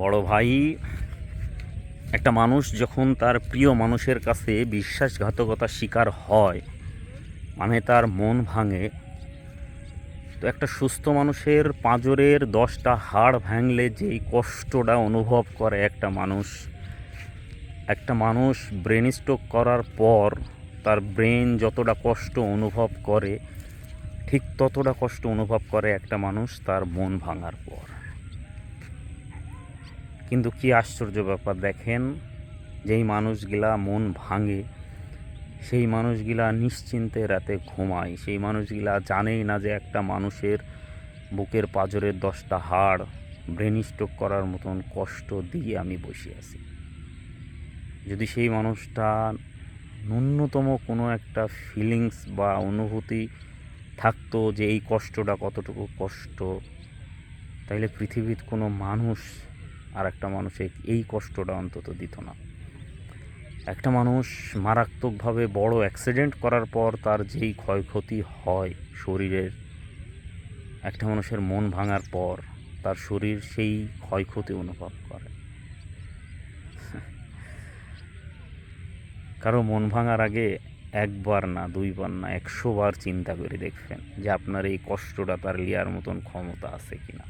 বড় ভাই, একটা মানুষ যখন তার প্রিয় মানুষের কাছে বিশ্বাসঘাতকতার শিকার হয়, মানে তার মন ভাঙে। তো একটা সুস্থ মানুষের পাঁজরের 10টা হাড় ভাঙলে যেই কষ্টটা অনুভব করে একটা মানুষ ব্রেন স্ট্রোক করার পর তার ব্রেন যতটা কষ্ট অনুভব করে, ঠিক ততটা কষ্ট অনুভব করে একটা মানুষ তার মন ভাঙার পর। কিন্তু কি আশ্চর্য ব্যাপার দেখেন, যেই মানুষগুলা মন ভাঙে সেই মানুষগুলা নিশ্চিন্তে রাতে ঘুমায়। সেই মানুষগুলা জানেই না যে একটা মানুষের বুকের পাঁজরের 10টা হাড় ব্রেন স্ট্রোক করার মতন কষ্ট দিয়ে আমি বসে আছি। যদি সেই মানুষটা ন্যূনতম কোনো একটা ফিলিংস বা অনুভূতি থাকতো যে এই কষ্টটা কতটুকু কষ্ট, তাইলে পৃথিবীর কোনো মানুষ আর একটা মানুষে এই কষ্টটা অন্তত দিত না। একটা মানুষ মারাত্মকভাবে বড় অ্যাক্সিডেন্ট করার পর তার যেই ক্ষয়ক্ষতি হয় শরীরের, একটা মানুষের মন ভাঙার পর তার শরীর সেই ক্ষয়ক্ষতি অনুভব করে। কারো মন ভাঙার আগে একবার না, দুইবার না, 100 বার চিন্তা করে দেখবেন যে আপনার এই কষ্টটা তার লিয়ার মতন ক্ষমতা আছে কিনা।